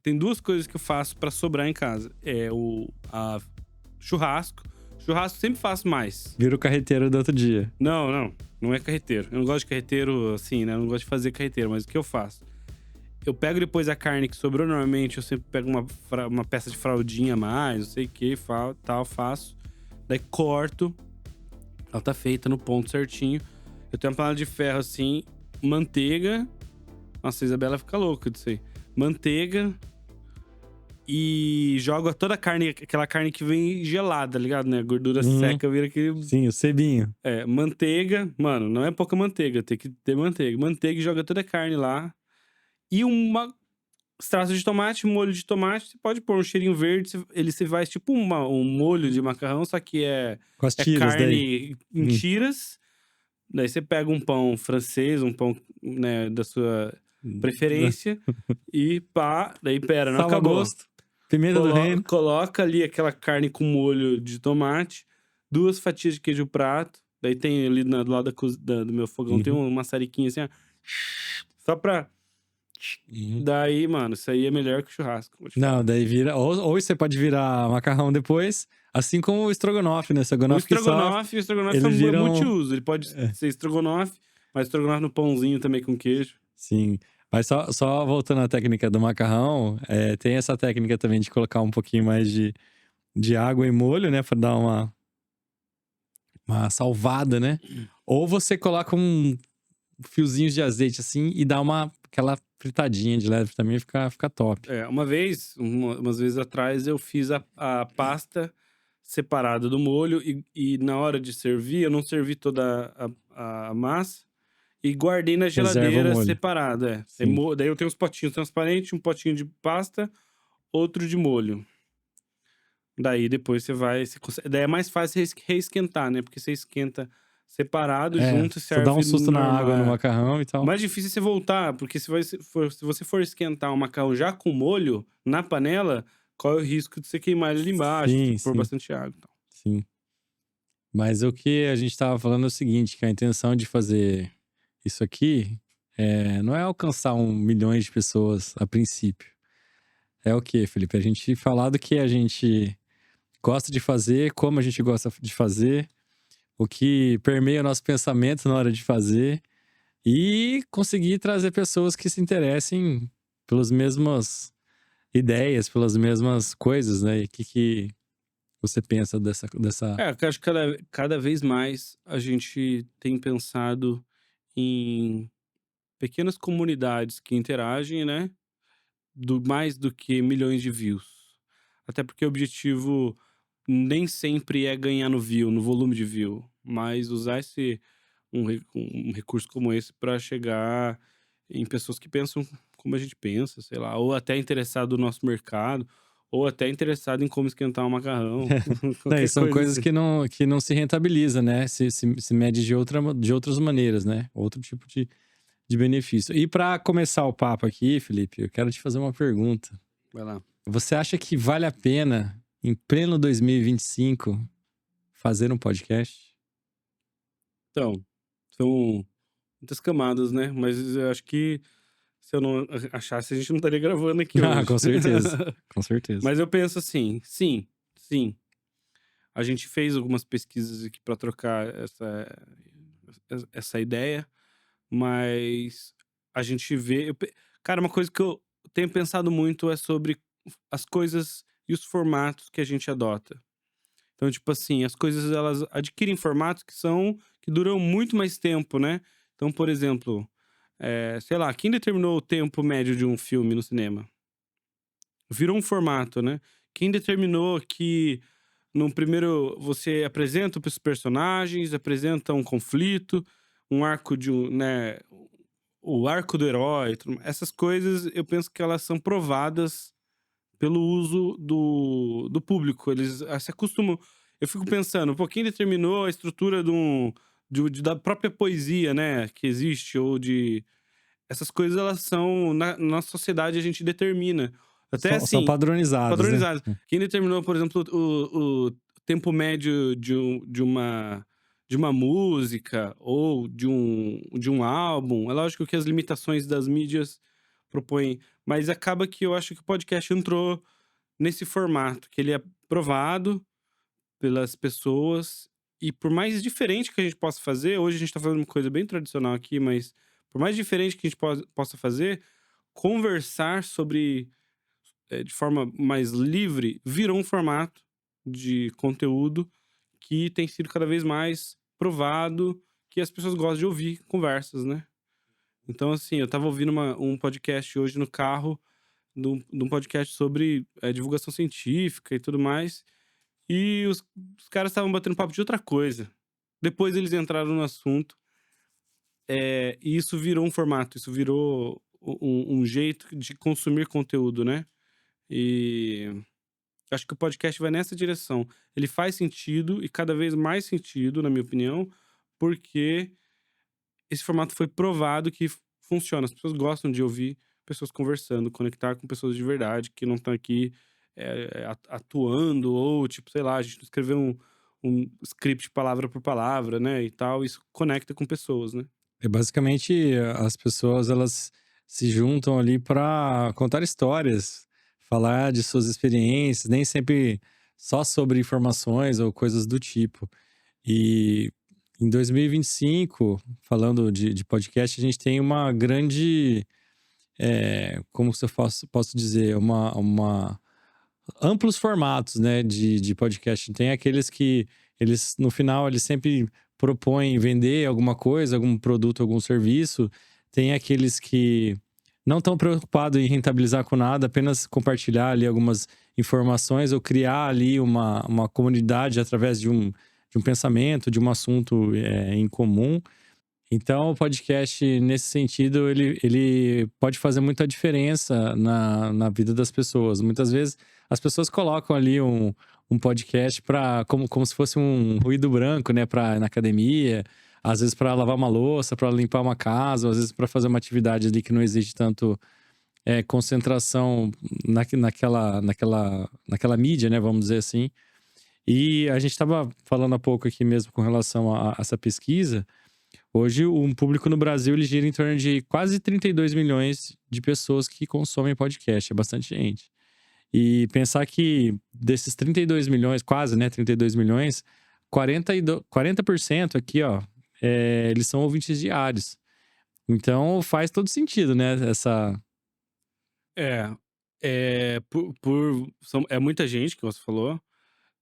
tem duas coisas que eu faço pra sobrar em casa. Churrasco. Churrasco sempre faço mais. Vira o carreteiro do outro dia. Não. Não é carreteiro. Eu não gosto de carreteiro assim, né? Eu não gosto de fazer carreteiro, mas o que eu faço? Eu pego depois a carne que sobrou, normalmente eu sempre pego uma peça de fraldinha a mais, não sei o que, tal, faço. Daí corto. Ela tá feita no ponto certinho. Eu tenho uma panela de ferro assim, manteiga. Nossa, a Isabela fica louca disso aí. Manteiga. E jogo toda a carne, aquela carne que vem gelada, ligado, né? A gordura seca vira aquele. Sim, o cebinho. Manteiga. Mano, não é pouca manteiga, tem que ter manteiga. Manteiga e joga toda a carne lá. E uma extrato de tomate, molho de tomate. Você pode pôr um cheirinho verde, ele se faz tipo um molho de macarrão, só que Com as tiras carne daí. em tiras. Daí você pega um pão francês, um pão, né, da sua preferência. E pá, daí pera, não Sal a acabou. gosto. Pimenta do reino. Coloca ali aquela carne com molho de tomate, 2 fatias de queijo prato. Daí tem ali do lado do meu fogão, tem uma maçariquinha assim, ó. Só pra... Daí, mano, isso aí é melhor que churrasco. Não, daí vira... Ou você pode virar macarrão depois, assim como o estrogonofe, né? O estrogonofe O estrogonofe é multiuso. Ele pode ser estrogonofe, mas estrogonofe no pãozinho também com queijo. Sim. Mas só voltando à técnica do macarrão, tem essa técnica também de colocar um pouquinho mais de água e molho, né? Pra dar uma salvada, né? Ou você coloca fiozinhos de azeite assim e dá aquela fritadinha de leve também, fica top. Umas vezes atrás, eu fiz a pasta separada do molho e na hora de servir, eu não servi toda a massa e guardei na Reserva o geladeira molho. separado, Sim. Daí eu tenho uns potinhos transparentes, um potinho de pasta, outro de molho. Daí depois daí é mais fácil reesquentar, né? Porque você esquenta separado, junto e Você serve dá um susto na normal. água no macarrão e tal. O mais difícil é você voltar, porque se você for esquentar um macarrão já com molho na panela, corre o risco de você queimar ele ali embaixo, Sim, pôr sim. bastante água e tal. Sim. Mas o que a gente tava falando é o seguinte, que a intenção de fazer isso aqui não é alcançar 1 milhão de pessoas a princípio. É o quê, Felipe? A gente falar do que a gente gosta de fazer, como a gente gosta de fazer, o que permeia o nosso pensamento na hora de fazer e conseguir trazer pessoas que se interessem pelas mesmas ideias, pelas mesmas coisas, né? E o que você pensa dessa... Eu acho que cada vez mais a gente tem pensado em pequenas comunidades que interagem, né? Mais do que milhões de views. Até porque o objetivo nem sempre é ganhar no view, no volume de view, mas usar um recurso como esse para chegar em pessoas que pensam como a gente pensa, sei lá, ou até interessado no nosso mercado, ou até interessado em como esquentar um macarrão, Não, qualquer e são coisa coisas assim. que não se rentabiliza, né? Se mede de outras maneiras, né? Outro tipo de benefício. E para começar o papo aqui, Felipe, eu quero te fazer uma pergunta. Vai lá. Você acha que vale a pena, em pleno 2025, fazer um podcast? Então, são muitas camadas, né? Mas eu acho que se eu não achasse, a gente não estaria gravando aqui Ah, hoje. com certeza. Com certeza. Mas eu penso assim, sim. A gente fez algumas pesquisas aqui para trocar essa ideia, mas a gente vê. Cara, uma coisa que eu tenho pensado muito é sobre as coisas e os formatos que a gente adota. Então, tipo assim, as coisas elas adquirem formatos que duram muito mais tempo, né? Então, por exemplo, sei lá, quem determinou o tempo médio de um filme no cinema? Virou um formato, né? Quem determinou que no primeiro você apresenta os personagens, apresenta um conflito, um arco né, o arco do herói, essas coisas eu penso que elas são provadas pelo uso do público. Eles se acostumam. Eu fico pensando, pô, quem determinou a estrutura da própria poesia, né, que existe, ou de. Essas coisas, elas são. Na nossa sociedade, a gente determina. Até São assim, padronizados, né? padronizadas. Quem determinou, por exemplo, o tempo médio de uma música ou de um álbum? É lógico que as limitações das mídias propõe, mas acaba que eu acho que o podcast entrou nesse formato, que ele é provado pelas pessoas e por mais diferente que a gente possa fazer, hoje a gente tá fazendo uma coisa bem tradicional aqui, mas por mais diferente que a gente possa fazer, conversar sobre, de forma mais livre, virou um formato de conteúdo que tem sido cada vez mais provado, que as pessoas gostam de ouvir conversas, né. Então, assim, eu estava ouvindo um podcast hoje no carro, de um podcast sobre, divulgação científica e tudo mais, e os caras estavam batendo papo de outra coisa. Depois eles entraram no assunto, e isso virou um formato, isso virou um jeito de consumir conteúdo, né. E acho que o podcast vai nessa direção. Ele faz sentido e cada vez mais sentido, na minha opinião, porque esse formato foi provado que funciona. As pessoas gostam de ouvir pessoas conversando, conectar com pessoas de verdade que não estão aqui, atuando ou, tipo, sei lá, a gente escreveu um script palavra por palavra, né, e tal. Isso conecta com pessoas, né. É basicamente as pessoas elas se juntam ali para contar histórias, falar de suas experiências, nem sempre só sobre informações ou coisas do tipo. E em 2025, falando de podcast, a gente tem uma grande, como se eu posso dizer, uma amplos formatos, né, de podcast. Tem aqueles que eles, no final, eles sempre propõem vender alguma coisa, algum produto, algum serviço. Tem aqueles que não estão preocupados em rentabilizar com nada, apenas compartilhar ali algumas informações ou criar ali uma comunidade através de um pensamento, de um assunto em comum. Então, o podcast, nesse sentido, ele pode fazer muita diferença na vida das pessoas. Muitas vezes, as pessoas colocam ali um podcast para como se fosse um ruído branco, né, para na academia, às vezes para lavar uma louça, para limpar uma casa, às vezes para fazer uma atividade ali que não exige tanto concentração naquela mídia, né, vamos dizer assim. E a gente estava falando há pouco aqui mesmo com relação a essa pesquisa. Hoje, um público no Brasil, ele gira em torno de quase 32 milhões de pessoas que consomem podcast, é bastante gente. E pensar que desses 32 milhões, quase, né, 32 milhões, 40% aqui, ó, eles são ouvintes diários. Então faz todo sentido, né, essa. É, é muita gente, que você falou.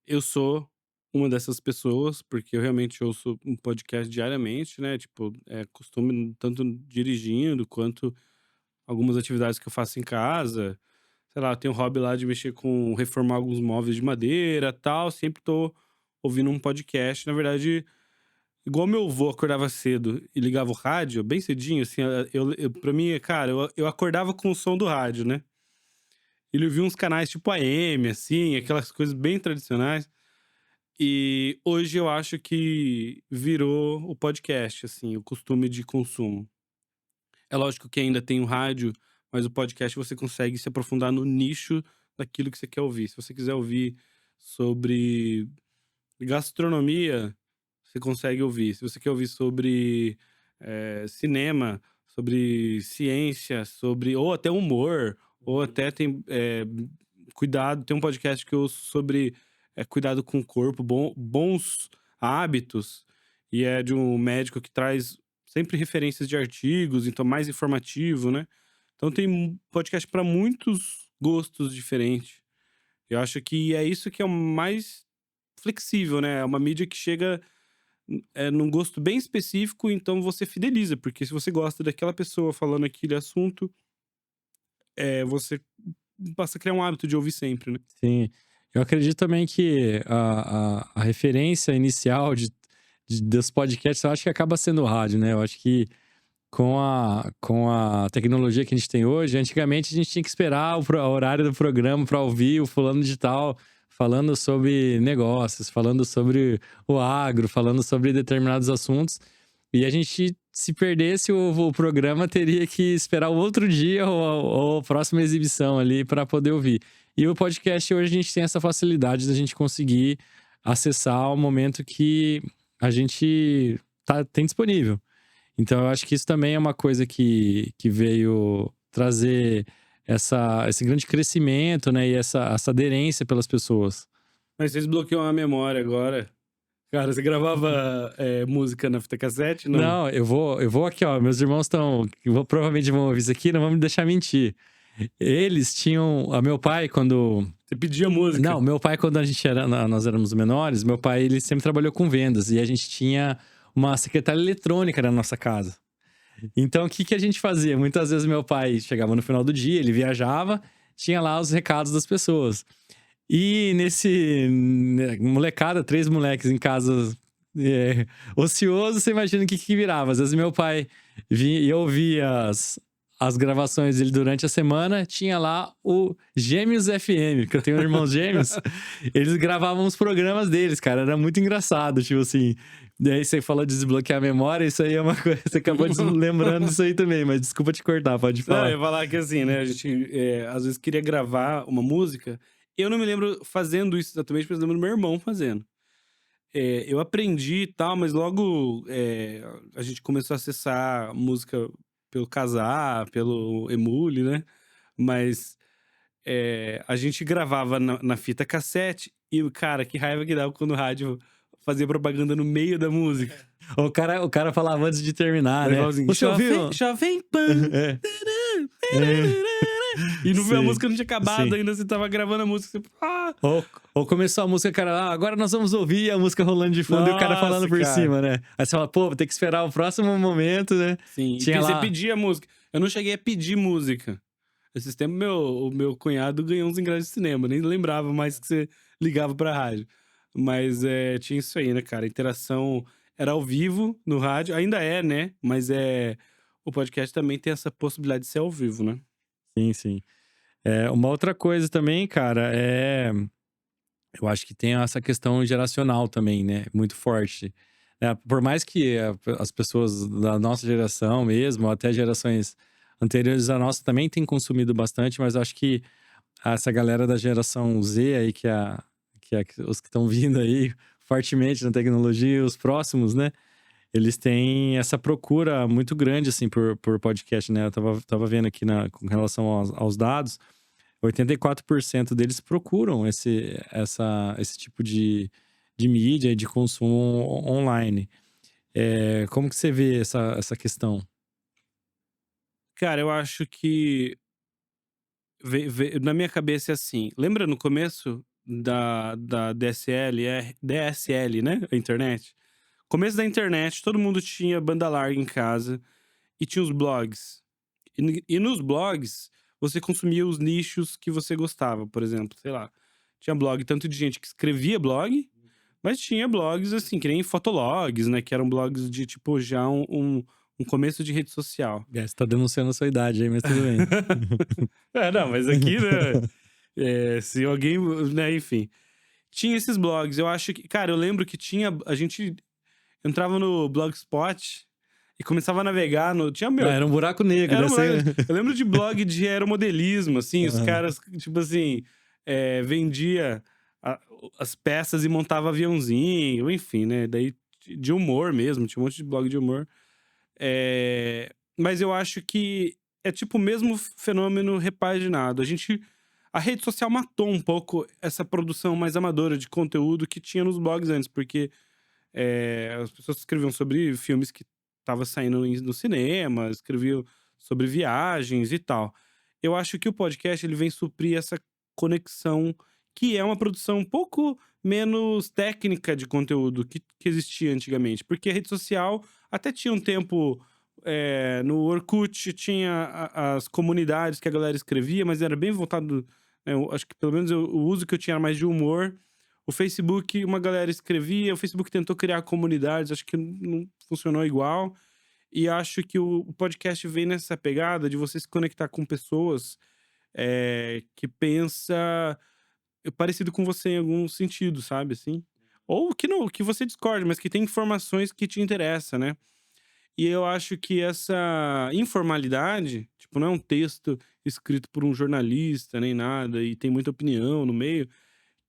Eu sou uma dessas pessoas, porque eu realmente ouço um podcast diariamente, né, tipo, costume tanto dirigindo, quanto algumas atividades que eu faço em casa. Sei lá, eu tenho um hobby lá de mexer com reformar alguns móveis de madeira, tal, sempre tô ouvindo um podcast. Na verdade, igual meu avô acordava cedo e ligava o rádio, bem cedinho, assim, eu pra mim, cara, eu acordava com o som do rádio, né. Ele ouvia uns canais tipo AM, assim, aquelas coisas bem tradicionais. E hoje eu acho que virou o podcast, assim, o costume de consumo. É lógico que ainda tem o rádio, mas o podcast você consegue se aprofundar no nicho daquilo que você quer ouvir. Se você quiser ouvir sobre gastronomia, você consegue ouvir. Se você quer ouvir sobre, cinema, sobre ciência, sobre ou até humor, ou até tem, cuidado, tem um podcast que eu ouço sobre, cuidado com o corpo, bons hábitos, e é de um médico que traz sempre referências de artigos, então mais informativo, né. Então tem podcast para muitos gostos diferentes. Eu acho que é isso que é o mais flexível, né, é uma mídia que chega, num gosto bem específico, então você fideliza, porque se você gosta daquela pessoa falando aquele assunto, você passa a criar um hábito de ouvir sempre, né. Sim. Eu acredito também que a referência inicial dos podcasts, eu acho que acaba sendo o rádio, né? Eu acho que com a tecnologia que a gente tem hoje, antigamente a gente tinha que esperar o horário do programa para ouvir o fulano de tal falando sobre negócios, falando sobre o agro, falando sobre determinados assuntos. E a gente, se perdesse o programa, teria que esperar o outro dia ou a próxima exibição ali para poder ouvir. E o podcast hoje a gente tem essa facilidade da gente conseguir acessar o momento que a gente tem disponível. Então eu acho que isso também é uma coisa que veio trazer esse grande crescimento, né? E essa aderência pelas pessoas. Mas você desbloqueou uma memória agora. Cara, você gravava música na fita cassete? Não. Não, eu vou aqui, ó. Meus irmãos provavelmente vão ouvir isso aqui, não vão me deixar mentir. Eles tinham. Meu pai, quando. Você pedia música? Não, meu pai, quando nós éramos menores, meu pai, ele sempre trabalhou com vendas. E a gente tinha uma secretária eletrônica na nossa casa. Então, o que que a gente fazia? Muitas vezes meu pai chegava no final do dia, ele viajava, tinha lá os recados das pessoas. E molecada, 3 moleques em casa ocioso, você imagina o que que virava. Às vezes meu pai vinha e eu ouvia as gravações dele durante a semana, tinha lá o Gêmeos FM, que eu tenho irmãos gêmeos, eles gravavam os programas deles, cara, era muito engraçado, tipo assim. Daí você falou de desbloquear a memória, isso aí é uma coisa, você acabou lembrando isso aí também, mas desculpa te cortar, pode Não, eu falar. ia falar que assim, né? A gente às vezes queria gravar uma música. Eu não me lembro fazendo isso exatamente, mas eu lembro do meu irmão fazendo. Eu aprendi e tal, mas logo a gente começou a acessar música pelo Kazaa, pelo Emule, né? Mas a gente gravava na fita cassete e, cara, que raiva que dava quando o rádio fazia propaganda no meio da música. O cara falava antes de terminar, Daí né? falava assim, Você ouviu? Jovem Pan. É. É. E a Sim, música não tinha acabado sim. ainda, você tava gravando a música. Você, Ou começou a música, cara, agora nós vamos ouvir a música rolando de fundo e o cara falando nossa, por cara. cima, né? Aí você fala, pô, vou ter que esperar o próximo momento, né? Sim, e Tinha você lá. pedia música. Eu não cheguei a pedir música. Esses tempos, o meu cunhado ganhou uns ingressos de cinema. Nem lembrava mais que você ligava pra rádio. Mas tinha isso aí, né, cara? A interação era ao vivo no rádio. Ainda é, né? Mas o podcast também tem essa possibilidade de ser ao vivo, né? Sim, sim. Uma outra coisa também, cara, eu acho que tem essa questão geracional também, né? Muito forte. Por mais que as pessoas da nossa geração mesmo, ou até gerações anteriores à nossa, também têm consumido bastante, mas eu acho que essa galera da geração Z aí, que é os que estão vindo aí fortemente na tecnologia, os próximos, né? Eles têm essa procura muito grande, assim, por podcast, né? Eu tava vendo aqui com relação aos dados, 84% deles procuram esse tipo de mídia e de consumo online. Como que você vê essa questão? Cara, eu acho que na minha cabeça é assim. Lembra no começo da DSL, DSL, né? A internet? Começo da internet, todo mundo tinha banda larga em casa e tinha os blogs. E nos blogs, você consumia os nichos que você gostava, por exemplo, sei lá. Tinha blog tanto de gente que escrevia blog, mas tinha blogs assim, que nem fotologs, né? Que eram blogs de tipo já um começo de rede social. Você tá denunciando a sua idade aí, mas tudo bem. Não, mas aqui, né? Se alguém, né, enfim. Tinha esses blogs. Eu acho que, cara, eu lembro que tinha. A gente entrava no Blogspot e começava a navegar no. Tinha meu. Era um buraco negro, Era né? um blog, eu lembro de blog de aeromodelismo, assim, os Aham. caras, tipo assim, vendia as peças e montava aviãozinho, enfim, né? Daí de humor mesmo, tinha um monte de blog de humor. Mas eu acho que é tipo o mesmo fenômeno repaginado. A rede social matou um pouco essa produção mais amadora de conteúdo que tinha nos blogs antes, porque as pessoas escreviam sobre filmes que estavam saindo no cinema, escreviam sobre viagens e tal. Eu acho que o podcast ele vem suprir essa conexão, que é uma produção um pouco menos técnica de conteúdo que existia antigamente. Porque a rede social até tinha um tempo. No Orkut tinha as comunidades que a galera escrevia, mas era bem voltado. Eu acho que pelo menos o uso que eu tinha era mais de humor. O Facebook, uma galera escrevia, o Facebook tentou criar comunidades, acho que não funcionou igual. E acho que o podcast vem nessa pegada de você se conectar com pessoas que pensa parecido com você em algum sentido, sabe, assim? Ou que não, que você discorde, mas que tem informações que te interessam, né? E eu acho que essa informalidade, tipo, não é um texto escrito por um jornalista nem nada, e tem muita opinião no meio,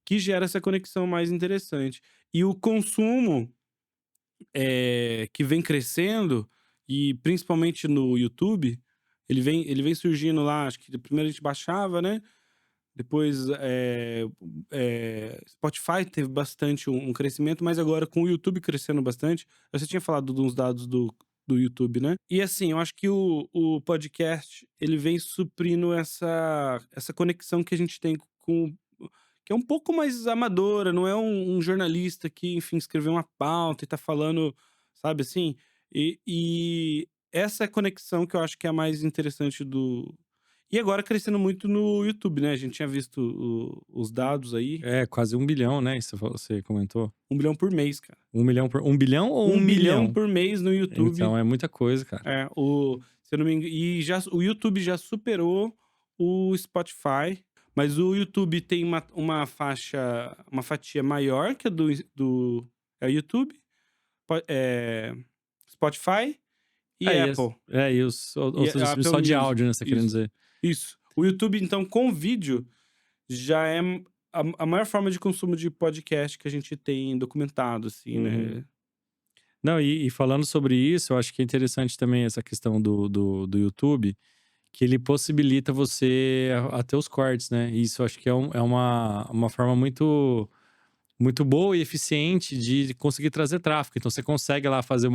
que gera essa conexão mais interessante. E o consumo, que vem crescendo, e principalmente no YouTube, Ele vem surgindo lá, acho que primeiro a gente baixava, né, depois, Spotify teve bastante um crescimento, mas agora com o YouTube crescendo bastante, você tinha falado de uns dados do YouTube, né. E assim, eu acho que o podcast, ele vem suprindo essa conexão que a gente tem com que é um pouco mais amadora, não é um jornalista que, enfim, escreveu uma pauta e tá falando, sabe assim? E essa é a conexão que eu acho que é a mais interessante do e agora crescendo muito no YouTube, né, a gente tinha visto os dados aí, É, quase 1 bilhão, né? Você comentou. 1 bilhão por mês, cara. 1 milhão por 1 bilhão ou 1 bilhão milhão? por mês no YouTube. Então é muita coisa, cara. Se eu não me engano e já o YouTube já superou o Spotify, mas o YouTube tem uma fatia maior que a do YouTube, Spotify e Apple. E os E outros a streams Apple só de Music. áudio, né, você tá querendo Isso, dizer. isso. O YouTube, então, com vídeo, já é a maior forma de consumo de podcast que a gente tem documentado, assim, Uhum. né. Não, e falando sobre isso, eu acho que é interessante também essa questão do YouTube, que ele possibilita você a ter os cortes, né. E isso eu acho que é uma forma muito boa e eficiente de conseguir trazer tráfego. Então você consegue lá fazer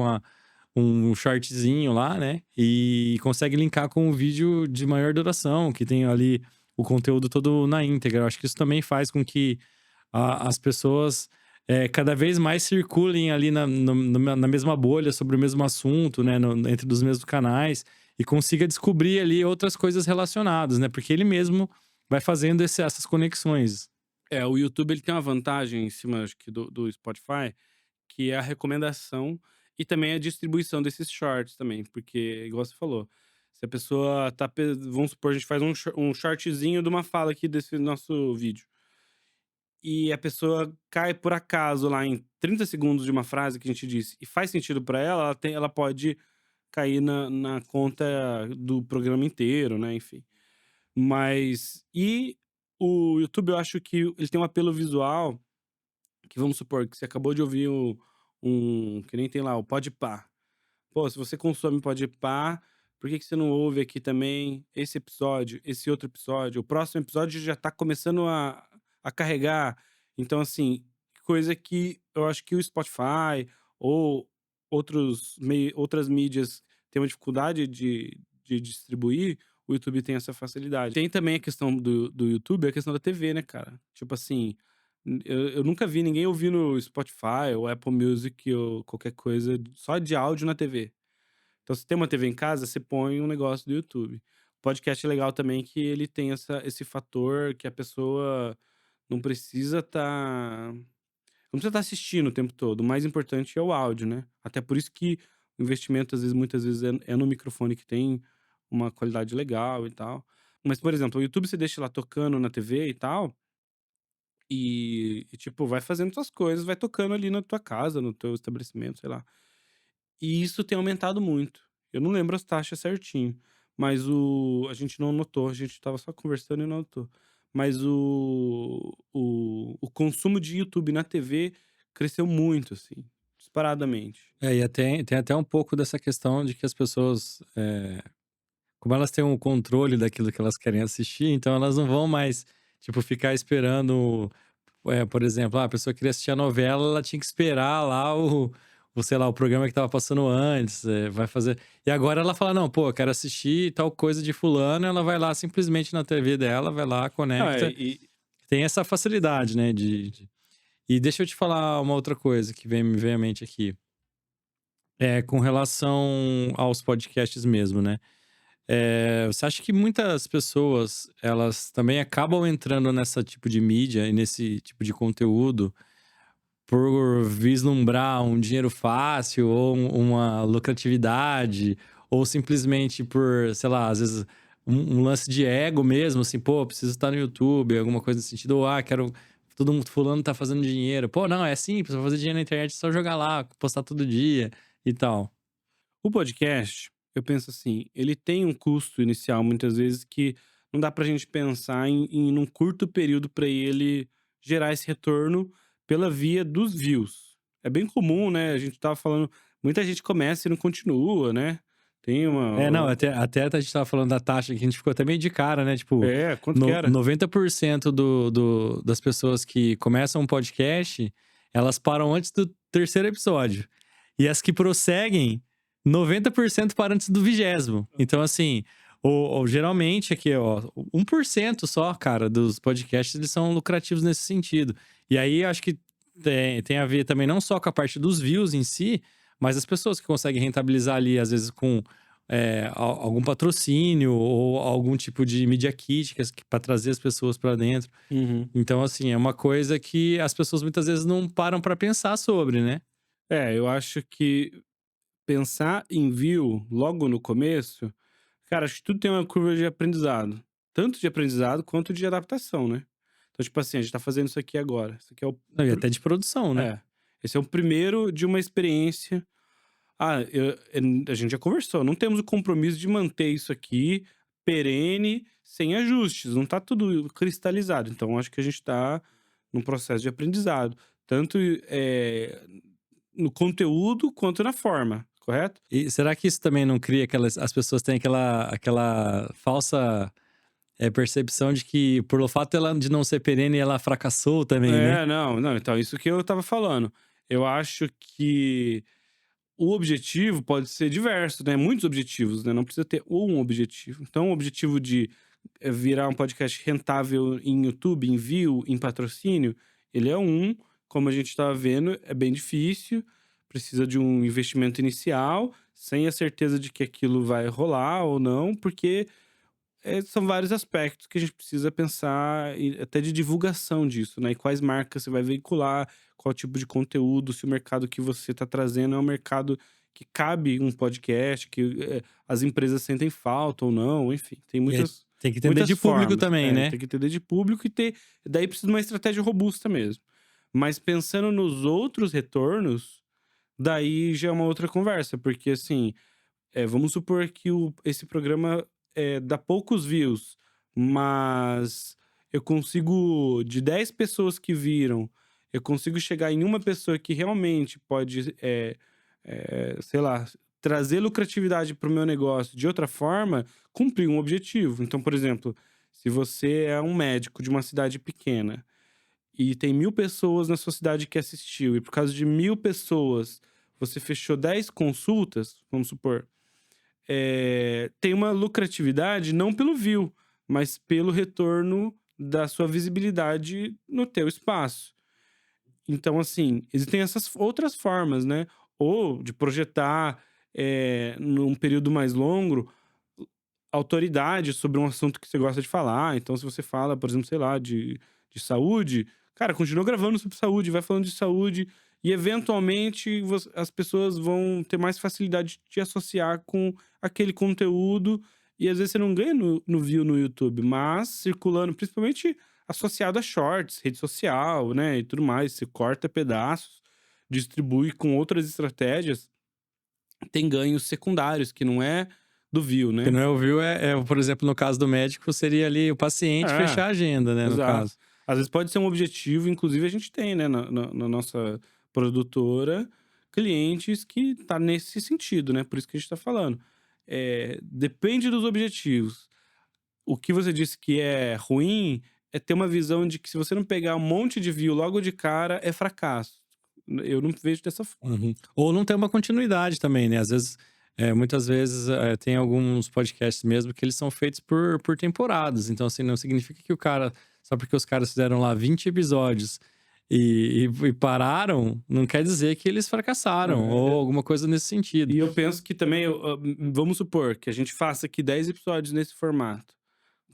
um shortzinho lá, né, e consegue linkar com um vídeo de maior duração, que tem ali o conteúdo todo na íntegra. Eu acho que isso também faz com que as pessoas, cada vez mais circulem ali na mesma bolha sobre o mesmo assunto, né, entre dos mesmos canais, e consiga descobrir ali outras coisas relacionadas, né, porque ele mesmo vai fazendo essas conexões. O YouTube ele tem uma vantagem em cima, acho que do Spotify, que é a recomendação e também a distribuição desses shorts também, porque igual você falou, se a pessoa tá vamos supor, a gente faz um shortzinho de uma fala aqui desse nosso vídeo, e a pessoa cai por acaso lá em 30 segundos de uma frase que a gente disse e faz sentido pra ela, ela pode cair na conta do programa inteiro, né, enfim. O YouTube eu acho que ele tem um apelo visual que vamos supor que você acabou de ouvir que nem tem lá o Podpah. Pô, se você consome Podpah, por que que você não ouve aqui também esse episódio, esse outro episódio? O próximo episódio já tá começando a carregar. Então, assim, coisa que eu acho que o Spotify ou outras mídias têm uma dificuldade de distribuir, o YouTube tem essa facilidade. Tem também a questão do YouTube, a questão da TV, né, cara? Tipo assim, eu nunca vi ninguém ouvindo no Spotify ou Apple Music ou qualquer coisa só de áudio na TV. Então, se tem uma TV em casa, você põe um negócio do YouTube. O podcast é legal também que ele tem esse fator que a pessoa não precisa estar assistindo o tempo todo. O mais importante é o áudio, né? Até por isso que o investimento, às vezes, muitas vezes, é no microfone que tem uma qualidade legal e tal. Mas, por exemplo, o YouTube você deixa lá tocando na TV e tal, tipo, vai fazendo suas coisas, vai tocando ali na tua casa, no teu estabelecimento, sei lá. E isso tem aumentado muito. Eu não lembro as taxas certinho, mas a gente não notou, a gente estava só conversando e não notou. Mas o consumo de YouTube na TV cresceu muito, assim, disparadamente. É, e tem até um pouco dessa questão de que as pessoas, como elas têm um controle daquilo que elas querem assistir, então elas não vão mais, tipo, ficar esperando, por exemplo, a pessoa queria assistir a novela, ela tinha que esperar lá sei lá, o programa que estava passando antes, vai fazer e agora ela fala: "Não, pô, eu quero assistir tal coisa de fulano", ela vai lá simplesmente na TV dela, vai lá, Não, conecta. Tem essa facilidade, né, E deixa eu te falar uma outra coisa que me vem à mente aqui. Com relação aos podcasts mesmo, né. Você acha que muitas pessoas, elas também acabam entrando nessa tipo de mídia e nesse tipo de conteúdo por vislumbrar um dinheiro fácil ou uma lucratividade, ou simplesmente por, sei lá, às vezes um lance de ego mesmo, assim, pô, preciso estar no YouTube, alguma coisa nesse sentido, ou quero. Todo mundo, fulano tá fazendo dinheiro. Pô, não, é simples, pra fazer dinheiro na internet é só jogar lá, postar todo dia e tal. o podcast, eu penso assim, ele tem um custo inicial, muitas vezes, que não dá pra gente pensar em num curto período pra ele gerar esse retorno pela via dos views. É bem comum, né, a gente estava falando, muita gente começa e não continua, né. Tem Não, uma. até a gente tava falando da taxa que a gente ficou até meio de cara, né? Tipo, É, quanto que era? 90% das pessoas que começam um podcast, elas param antes do terceiro episódio. E as que prosseguem, 90% param antes do 20º. Então, assim, geralmente aqui, ó, 1% só, cara, dos podcasts, eles são lucrativos nesse sentido. E aí, acho que tem a ver também não só com a parte dos views em si, mas as pessoas que conseguem rentabilizar ali, às vezes, com algum patrocínio ou algum tipo de media kit para trazer as pessoas para dentro. Uhum. Então, assim, é uma coisa que as pessoas muitas vezes não param para pensar sobre, né? Eu acho que pensar em view logo no começo, cara, acho que tudo tem uma curva de aprendizado. Tanto de aprendizado quanto de adaptação, né? Então, tipo assim, a gente tá fazendo isso aqui agora. Isso aqui é o. Não, e pr- até de produção, né? É. Esse é o primeiro de uma experiência. A gente já conversou, não temos o compromisso de manter isso aqui perene, sem ajustes, não tá tudo cristalizado. Então, acho que a gente tá num processo de aprendizado. Tanto no conteúdo quanto na forma, correto? E será que isso também não cria aquelas. As pessoas têm aquela falsa percepção de que, por o fato dela de não ser perene, ela fracassou também, né? Não, não, então isso que eu estava falando. Eu acho que o objetivo pode ser diverso, né, muitos objetivos, né, não precisa ter um objetivo. Então o objetivo de, virar um podcast rentável em YouTube, em view, em patrocínio, ele é um, como a gente estava vendo, é bem difícil, precisa de um investimento inicial, sem a certeza de que aquilo vai rolar ou não, porque são vários aspectos que a gente precisa pensar e até de divulgação disso, né? E quais marcas você vai veicular, qual tipo de conteúdo, se o mercado que você está trazendo é um mercado que cabe um podcast, que as empresas sentem falta ou não, enfim, tem E aí muitas, tem que entender muitas de público formas. também, né? Tem que entender de público e ter. Daí precisa de uma estratégia robusta mesmo. Mas pensando nos outros retornos, daí já é uma outra conversa, porque assim, vamos supor que esse programa dá poucos views, mas eu consigo, de 10 pessoas que viram, eu consigo chegar em uma pessoa que realmente pode, sei lá, trazer lucratividade para o meu negócio de outra forma, cumprir um objetivo. Então, por exemplo, se você é um médico de uma cidade pequena e tem 1.000 pessoas na sua cidade que assistiu, e por causa de 1.000 pessoas você fechou 10 consultas, vamos supor, tem uma lucratividade não pelo view, mas pelo retorno da sua visibilidade no teu espaço. Então, assim, existem essas outras formas, né? Ou de projetar, num período mais longo, autoridade sobre um assunto que você gosta de falar. Então, se você fala, por exemplo, sei lá, de saúde, cara, continua gravando sobre saúde, vai falando de saúde, e eventualmente as pessoas vão ter mais facilidade de te associar com aquele conteúdo. E às vezes você não ganha no view no YouTube, mas circulando, principalmente associado a shorts, rede social, né? E tudo mais. Você corta pedaços, distribui com outras estratégias, tem ganhos secundários, que não é do view, Que né? não é o view, por exemplo, no caso do médico, seria ali o paciente É, fechar a agenda, né, no exato. caso. Às vezes pode ser um objetivo, inclusive a gente tem, né, na nossa produtora, clientes que tá nesse sentido, né, por isso que a gente tá falando. Depende dos objetivos. O que você disse que é ruim, é ter uma visão de que se você não pegar um monte de view logo de cara, é fracasso. Eu não vejo dessa forma. Uhum. Ou não tem uma continuidade também, né? Às vezes, muitas vezes, tem alguns podcasts mesmo que eles são feitos por temporadas. Então, assim, não significa que o cara, só porque os caras fizeram lá 20 episódios e pararam, não quer dizer que eles fracassaram, ou alguma coisa nesse sentido. E eu penso que também, vamos supor que a gente faça aqui 10 episódios nesse formato.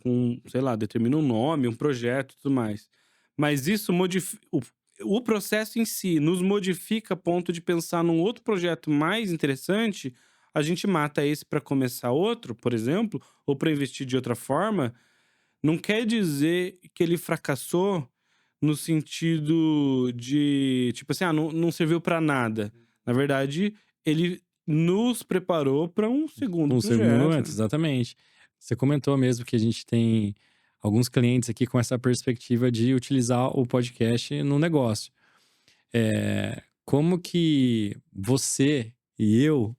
Com, sei lá, determina um nome, um projeto e tudo mais. Mas isso modifica. O processo em si nos modifica a ponto de pensar num outro projeto mais interessante, a gente mata esse para começar outro, por exemplo, ou para investir de outra forma. Não quer dizer que ele fracassou no sentido de, tipo assim, não serviu para nada. Na verdade, ele nos preparou para um segundo Um segundo projeto, momento, né? exatamente. Você comentou mesmo que a gente tem alguns clientes aqui com essa perspectiva de utilizar o podcast no negócio. Como que você e eu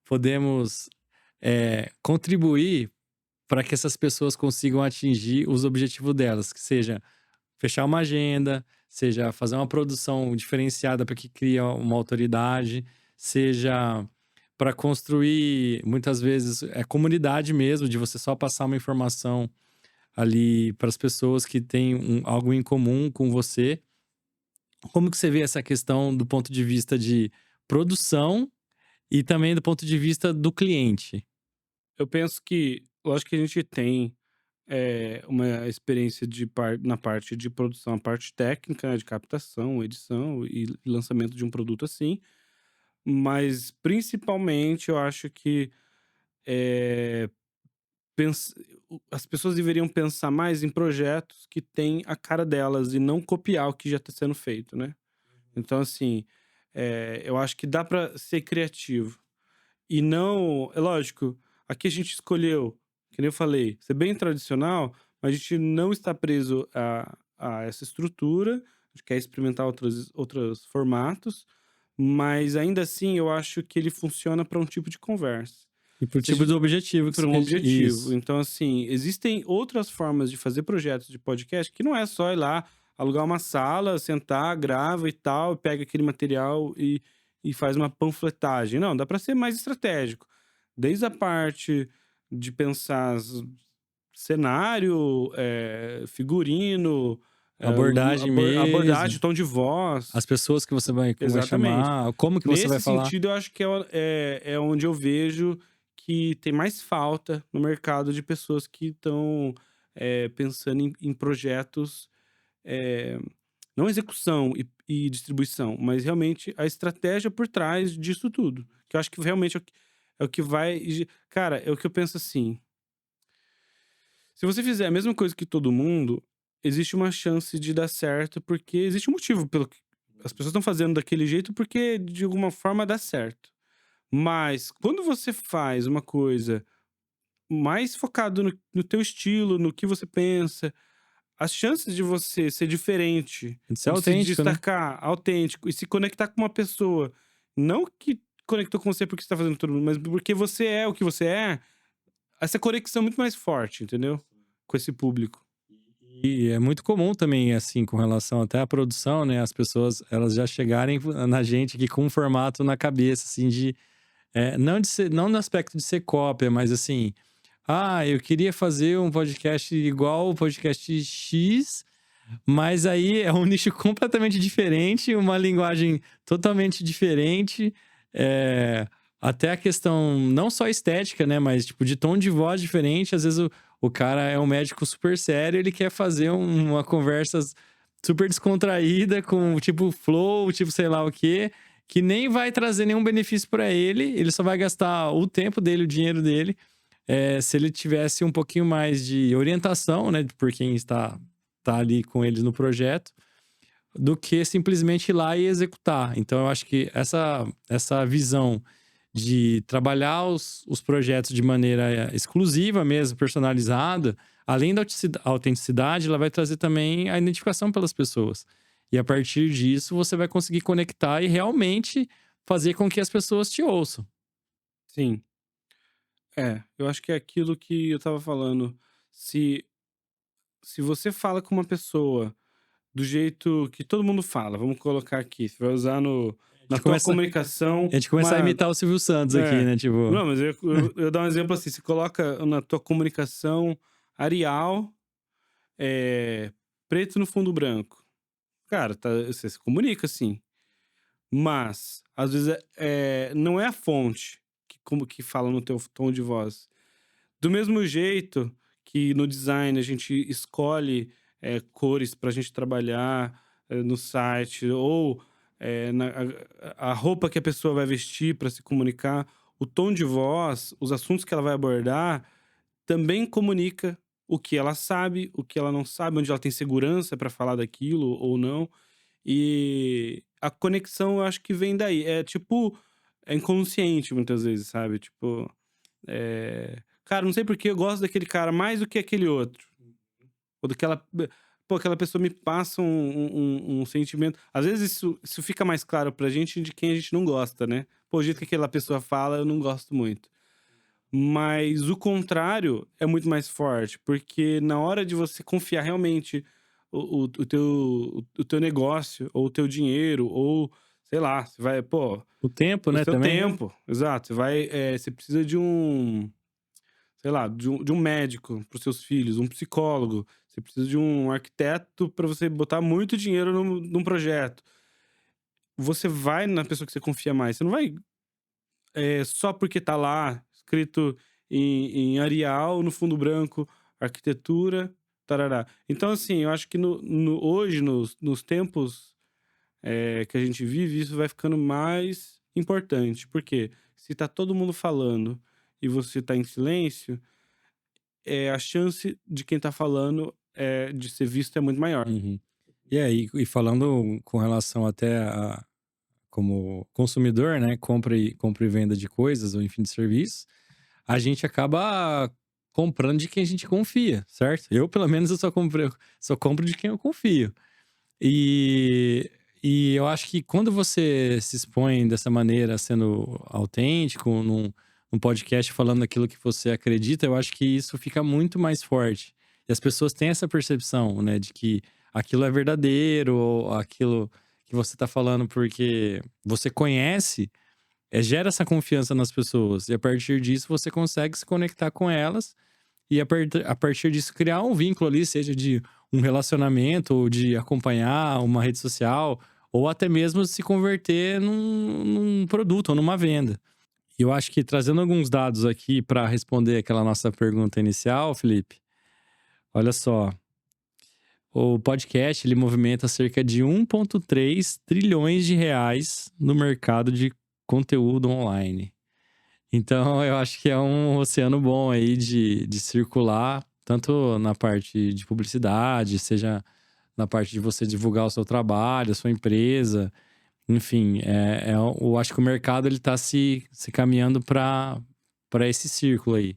podemos contribuir para que essas pessoas consigam atingir os objetivos delas, que seja fechar uma agenda, seja fazer uma produção diferenciada para que cria uma autoridade, seja para construir, muitas vezes, comunidade mesmo, de você só passar uma informação ali para as pessoas que têm algo em comum com você. Como que você vê essa questão do ponto de vista de produção e também do ponto de vista do cliente? Eu penso que, lógico que a gente tem uma experiência na parte de produção, a parte técnica, né, de captação, edição e lançamento de um produto assim, mas principalmente eu acho que eh, pens as pessoas deveriam pensar mais em projetos que têm a cara delas e não copiar o que já está sendo feito, né. Então assim, eu acho que dá para ser criativo. E não é lógico, aqui a gente escolheu, que nem eu falei, ser bem tradicional, mas a gente não está preso a essa estrutura, a gente quer experimentar outros formatos, mas ainda assim eu acho que ele funciona para um tipo de conversa. E pro Se a tipo gen do objetivo que Pra você um quer objetivo. isso. Então, assim, existem outras formas de fazer projetos de podcast que não é só ir lá, alugar uma sala, sentar, grava e tal, pega aquele material e faz uma panfletagem. Não, dá para ser mais estratégico. Desde a parte de pensar cenário, figurino, Abordagem abordagem, mesmo, tom de voz. as pessoas que você vai Exatamente. chamar, como que você vai Nesse falar. sentido, eu acho que é onde eu vejo que tem mais falta no mercado de pessoas que estão, pensando em projetos, eh, não execução e distribuição, mas realmente a estratégia por trás disso tudo, que eu acho que realmente é o que vai cara, é o que eu penso assim, se você fizer a mesma coisa que todo mundo, existe uma chance de dar certo, porque existe um motivo pelo que as pessoas estão fazendo daquele jeito, porque de alguma forma dá certo. Mas quando você faz uma coisa mais focado no teu estilo, no que você pensa, as chances de você ser diferente, Isso é de se autêntico, né? destacar, autêntico e se conectar com uma pessoa, não que conectou com você porque você tá fazendo tudo, mas porque você é o que você é, essa conexão é muito mais forte, entendeu? Com esse público. E é muito comum também, assim, com relação até à produção, né? As pessoas, elas já chegarem na gente aqui com um formato na cabeça, assim, não de ser, não no aspecto de ser cópia, mas assim, eu queria fazer um podcast igual o podcast X, mas aí é um nicho completamente diferente, uma linguagem totalmente diferente, eh, até a questão não só estética, né, mas tipo de tom de voz diferente. Às vezes o cara é um médico super sério, ele quer fazer uma conversa super descontraída com tipo flow, tipo sei lá o quê, que nem vai trazer nenhum benefício para ele, ele só vai gastar o tempo dele, o dinheiro dele. Se ele tivesse um pouquinho mais de orientação, né, por quem tá ali com eles no projeto, do que simplesmente ir lá e executar. Então, eu acho que essa visão de trabalhar os projetos de maneira exclusiva mesmo, personalizada, além da autenticidade, ela vai trazer também a identificação pelas pessoas. E a partir disso, você vai conseguir conectar e realmente fazer com que as pessoas te ouçam. Sim. Eu acho que é aquilo que eu estava falando. Se se você fala com uma pessoa do jeito que todo mundo fala, vamos colocar aqui, você vai usar no A na gente tua começa, comunicação a gente começar a uma imitar o Silvio Santos aqui, é. né? Tipo, Não, mas eu dar um exemplo assim, você coloca na tua comunicação Arial, eh, preto no fundo branco. Cara, você se comunica assim, mas às vezes, não é a fonte que fala no teu tom de voz. Do mesmo jeito que no design a gente escolhe, cores para a gente trabalhar, no site ou, a roupa que a pessoa vai vestir para se comunicar, o tom de voz, os assuntos que ela vai abordar, também comunica o que ela sabe, o que ela não sabe, onde ela tem segurança para falar daquilo ou não. E a conexão eu acho que vem daí. É tipo, é inconsciente muitas vezes, sabe? Tipo, cara, não sei porque eu gosto daquele cara mais do que aquele outro. Ou daquela. Pô, aquela pessoa me passa um sentimento. Às vezes isso fica mais claro pra gente de quem a gente não gosta, né? Pô, o jeito que aquela pessoa fala, eu não gosto muito. Mas o contrário é muito mais forte, porque na hora de você confiar realmente o teu negócio, ou o teu dinheiro, ou sei lá, você vai, pô, O tempo, o né, seu também, né? tempo, exato, você vai, você precisa de um, sei lá, de um médico para os seus filhos, um psicólogo, você precisa de um arquiteto para você botar muito dinheiro num projeto. Você vai na pessoa que você confia mais, você não vai, só porque tá lá escrito em Arial, no fundo branco, arquitetura, tarará. Então, assim, eu acho que hoje, nos tempos, que a gente vive, isso vai ficando mais importante. Porque se tá todo mundo falando e você tá em silêncio, a chance de quem tá falando, de ser visto é muito maior. Uhum. E aí, e falando com relação até a como consumidor, né, compra e venda de coisas ou enfim de serviços, a gente acaba comprando de quem a gente confia, certo? Eu, pelo menos, eu só compro de quem eu confio. E, e eu acho que quando você se expõe dessa maneira, sendo autêntico, num podcast falando aquilo que você acredita, eu acho que isso fica muito mais forte. E as pessoas têm essa percepção, né, de que aquilo é verdadeiro, ou aquilo que você tá falando porque você conhece, gera essa confiança nas pessoas. E a partir disso você consegue se conectar com elas e a partir disso criar um vínculo ali, seja de um relacionamento ou de acompanhar uma rede social, ou até mesmo se converter num produto ou numa venda. E eu acho que trazendo alguns dados aqui para responder aquela nossa pergunta inicial, Felipe, olha só, o podcast ele movimenta cerca de 1,3 trilhões de reais no mercado de conteúdo online. Então, eu acho que é um oceano bom aí de circular, tanto na parte de publicidade, seja na parte de você divulgar o seu trabalho, a sua empresa, enfim, eu acho que o mercado ele tá se caminhando para esse círculo aí.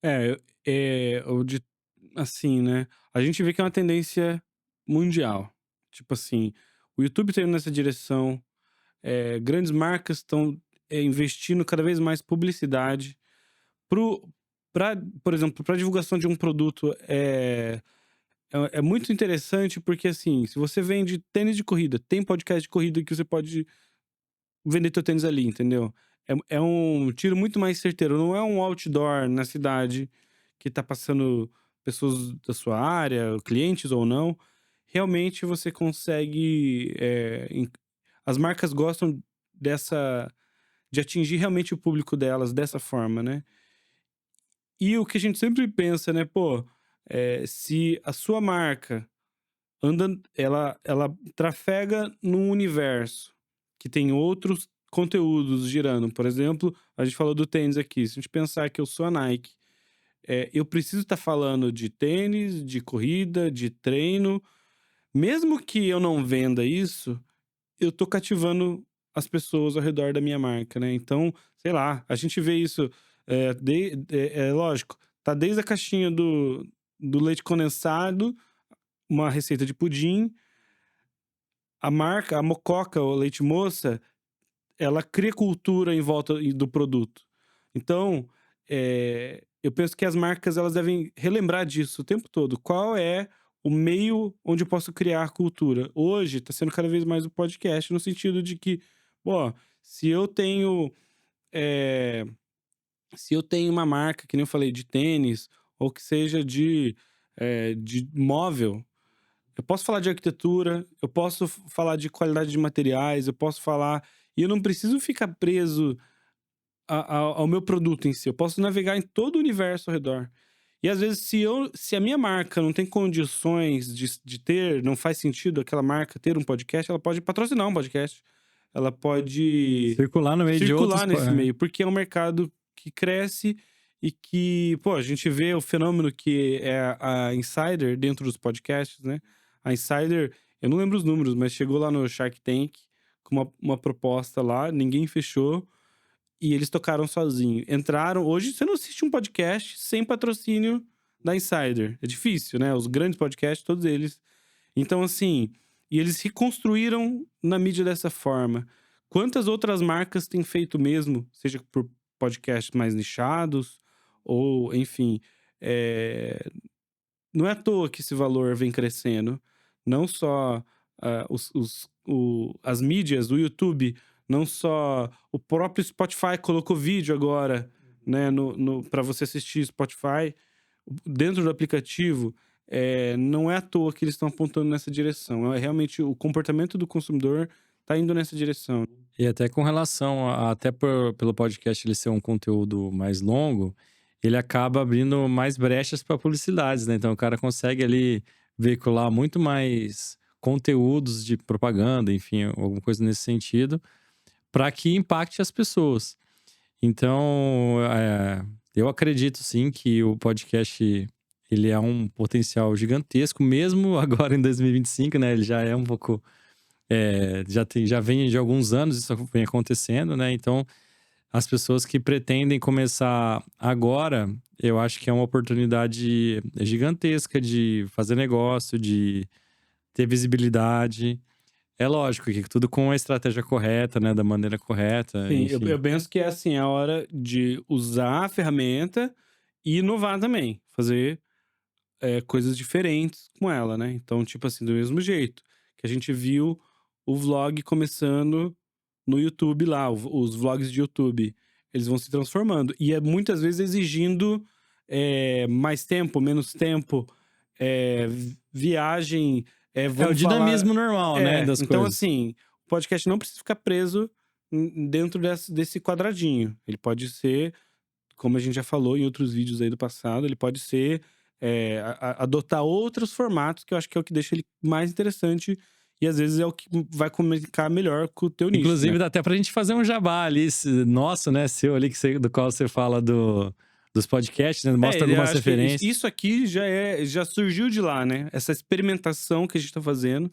É, o de assim, né, a gente vê que é uma tendência mundial. Tipo assim, o YouTube tá indo nessa direção, grandes marcas estão, investindo cada vez mais publicidade pro pra, por exemplo, para divulgação de um produto, é muito interessante, porque, assim, se você vende tênis de corrida, tem podcast de corrida que você pode vender teu tênis ali, entendeu? É um tiro muito mais certeiro, não é um outdoor na cidade que tá passando pessoas da sua área, clientes ou não. Realmente você consegue, as marcas gostam dessa de atingir realmente o público delas dessa forma, né. E o que a gente sempre pensa, né, pô, se a sua marca ela trafega num universo que tem outros conteúdos girando. Por exemplo, a gente falou do tênis aqui. Se a gente pensar que eu sou a Nike, eu preciso estar falando de tênis, de corrida, de treino. Mesmo que eu não venda isso, eu tô cativando as pessoas ao redor da minha marca, né. Então, sei lá, a gente vê isso, lógico, tá desde a caixinha do leite condensado, uma receita de pudim, a marca, a Mococa ou Leite Moça, ela cria cultura em volta do produto. Então, eu penso que as marcas elas devem relembrar disso o tempo todo. Qual é o meio onde eu posso criar cultura? Hoje está sendo cada vez mais o podcast, no sentido de que, pô, se eu tenho, eh, se eu tenho uma marca, que nem eu falei, de tênis, ou que seja de móvel, eu posso falar de arquitetura, eu posso falar de qualidade de materiais, eu posso falar, e eu não preciso ficar preso ao meu produto em si, eu posso navegar em todo o universo ao redor. E às vezes se a minha marca não tem condições de ter, não faz sentido aquela marca ter um podcast, ela pode patrocinar um podcast, ela pode Circular no meio de outros. circular nesse meio, porque é um mercado que cresce e que, pô, a gente vê o fenômeno que é a Insider dentro dos podcasts, né. A Insider, eu não lembro os números, mas chegou lá no Shark Tank com uma proposta lá, ninguém fechou, e eles tocaram sozinho. Entraram, hoje você não assiste um podcast sem patrocínio da Insider. É difícil, né? Os grandes podcasts, todos eles. Então, assim, e eles reconstruíram na mídia dessa forma. Quantas outras marcas têm feito o mesmo, seja por podcasts mais nichados, ou enfim, eh, não é à toa que esse valor vem crescendo. Não só as mídias, o YouTube, não só o próprio Spotify colocou vídeo agora, né, para você assistir Spotify dentro do aplicativo. Não é à toa que eles estão apontando nessa direção. É realmente o comportamento do consumidor tá indo nessa direção. E até com relação até pelo podcast ele ser um conteúdo mais longo, ele acaba abrindo mais brechas para publicidades, né? Então o cara consegue ali veicular muito mais conteúdos de propaganda, enfim, alguma coisa nesse sentido, para que impacte as pessoas. Então, eu acredito sim que o podcast ele é um potencial gigantesco, mesmo agora em 2025, né? Ele já é um pouco já vem de alguns anos isso vem acontecendo, né? Então, as pessoas que pretendem começar agora, eu acho que é uma oportunidade gigantesca de fazer negócio, de ter visibilidade. É lógico que tudo com a estratégia correta, né? Da maneira correta, Sim, eu enfim. eu penso que é assim, é a hora de usar a ferramenta e inovar também, fazer, coisas diferentes com ela, né. Então, tipo assim, do mesmo jeito que a gente viu o vlog começando no YouTube lá, os vlogs de YouTube, eles vão se transformando. E é muitas vezes exigindo, mais tempo, menos tempo, viagem, É o vamos falar. dinamismo normal, né, das Então coisas. assim, o podcast não precisa ficar preso dentro desse quadradinho. Ele pode ser, como a gente já falou em outros vídeos aí do passado, ele pode ser, adotar outros formatos, que eu acho que é o que deixa ele mais interessante e às vezes é o que vai comunicar melhor com o teu nicho, né. Inclusive, dá até pra gente fazer um jabá ali, nosso, né? Seu ali, do qual você fala dos podcasts, né? Mostra Ele algumas acho que referências. isso aqui já surgiu de lá, né. Essa experimentação que a gente tá fazendo,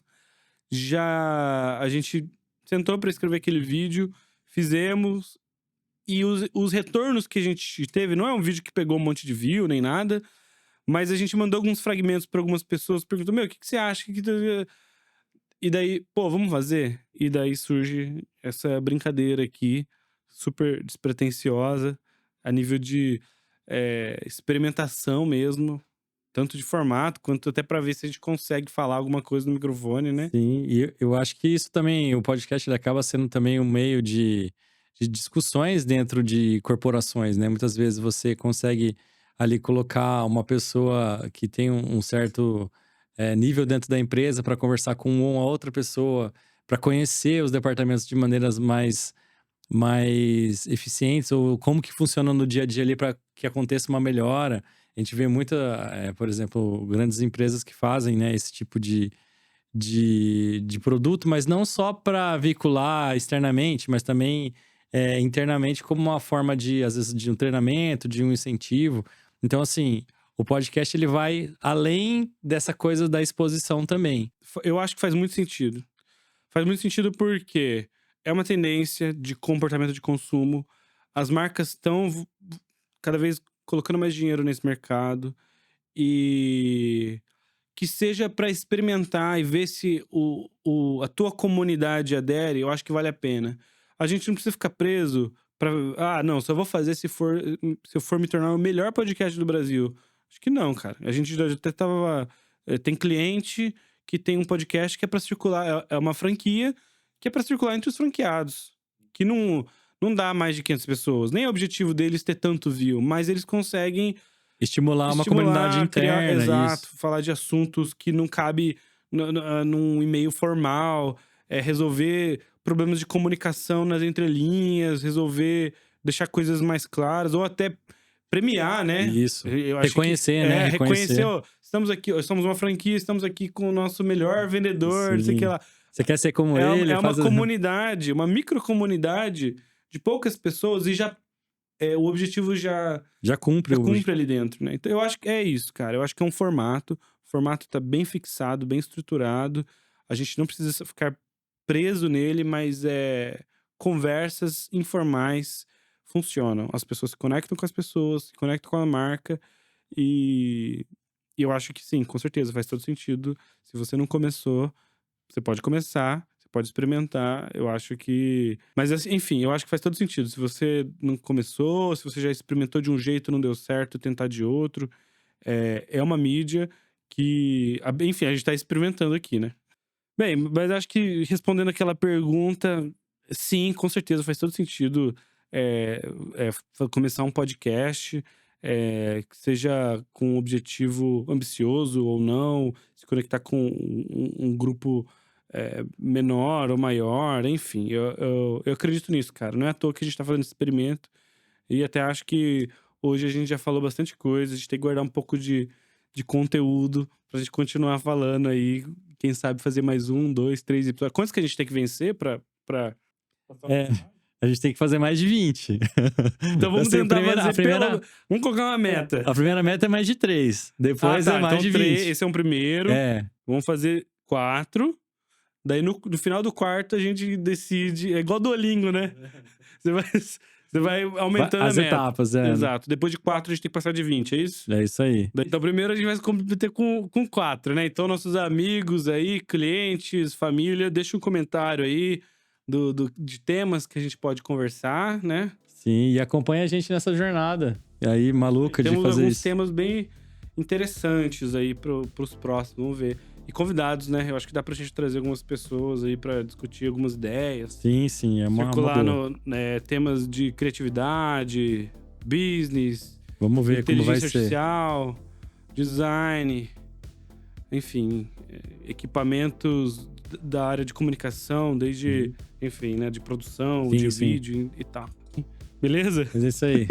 já a gente sentou pra escrever aquele vídeo, fizemos, e os retornos que a gente teve, não é um vídeo que pegou um monte de view nem nada, mas a gente mandou alguns fragmentos pra algumas pessoas, perguntou: "Meu, o que que você acha? Que E daí: "Pô, vamos fazer?". E daí surge essa brincadeira aqui, super despretensiosa, a nível de, experimentação mesmo, tanto de formato, quanto até pra ver se a gente consegue falar alguma coisa no microfone, né. Sim, e eu acho que isso também, o podcast ele acaba sendo também um meio de discussões dentro de corporações, né? Muitas vezes você consegue ali colocar uma pessoa que tem um certo nível dentro da empresa para conversar com uma outra pessoa, para conhecer os departamentos de maneiras mais eficientes ou como que funciona no dia a dia ali para que aconteça uma melhora. A gente vê muita, por exemplo, grandes empresas que fazem, né, esse tipo de produto, mas não só para veicular externamente, mas também internamente como uma forma de, às vezes, de um treinamento, de um incentivo. Então, assim, o podcast ele vai além dessa coisa da exposição também. Eu acho que faz muito sentido. Faz muito sentido porque é uma tendência de comportamento de consumo, as marcas estão cada vez colocando mais dinheiro nesse mercado, e que seja para experimentar e ver se a tua comunidade adere, eu acho que vale a pena. A gente não precisa ficar preso pra: "Ah, não, só vou fazer se eu for me tornar o melhor podcast do Brasil". Acho que não, cara. A gente já até estava, tem cliente que tem um podcast que é para circular, é uma franquia que é para circular entre os franqueados, que não dá mais de 500 pessoas. Nem é o objetivo deles ter tanto view, mas eles conseguem Estimular uma comunidade estimular, criar, interna, exato, isso. falar de assuntos que não cabe num e-mail formal, resolver problemas de comunicação nas entrelinhas, resolver deixar coisas mais claras ou até premiar, né. Isso. Eu acho que Reconhecer, né? reconhecer: Reconhecer. "Ó, estamos aqui, ó, somos uma franquia, estamos aqui com o nosso melhor vendedor", não sei o que Sim. lá. Você quer ser como É ele? uma Faz. comunidade, uma microcomunidade de poucas pessoas e já o objetivo Já cumpre já o. cumpre ali dentro, né. Então eu acho que é isso, cara. Eu acho que é um formato, o formato tá bem fixado, bem estruturado. A gente não precisa ficar preso nele, mas, conversas informais funcionam. As pessoas se conectam com as pessoas, se conectam com a marca, e eu acho que sim, com certeza, faz todo sentido. Se você não começou, você pode começar, pode experimentar, eu acho que mas assim, enfim, eu acho que faz todo sentido. Se você não começou, se você já experimentou de um jeito e não deu certo, tentar de outro. É uma mídia que enfim, a gente tá experimentando aqui, né. Bem, mas acho que respondendo aquela pergunta, sim, com certeza faz todo sentido, começar um podcast, que seja com um objetivo ambicioso ou não, se conectar com um grupo, menor ou maior, enfim, eu acredito nisso, cara. Não é à toa que a gente tá fazendo esse experimento e até acho que hoje a gente já falou bastante coisa, a gente tem que guardar um pouco de conteúdo pra gente continuar falando aí, quem sabe fazer mais 1, 2, 3 episódios. Quantos que a gente tem que vencer pra É, a gente tem que fazer mais de 20. Então vamos Assim, tentar fazer a primeira, vamos colocar uma meta. a primeira meta é mais de 3. Depois é mais Então de 3, 20. esse é um primeiro, É, vamos fazer 4, daí no final do quarto a gente decide é igual Duolingo, né. Você vai aumentando a as meta. etapas, Exato. Depois de 4 a gente tem que passar de 20, é isso? É isso aí. Então primeiro a gente vai se comprometer com 4, né. Então nossos amigos aí, clientes, família, deixa um comentário aí de temas que a gente pode conversar, né. Sim, e acompanha a gente nessa jornada. E aí, maluca de Temos fazer alguns isso. temas bem interessantes aí pros próximos, vamos ver. E convidados, né, eu acho que dá pra gente trazer algumas pessoas aí pra discutir algumas ideias. Sim, é uma Circular boa. temas de criatividade, business, Vamos ver como vai inteligência ser. artificial, design, enfim, equipamentos da área de comunicação, desde, enfim, né, de produção, Sim, de sim. vídeo e tal. Beleza? Mas é isso aí.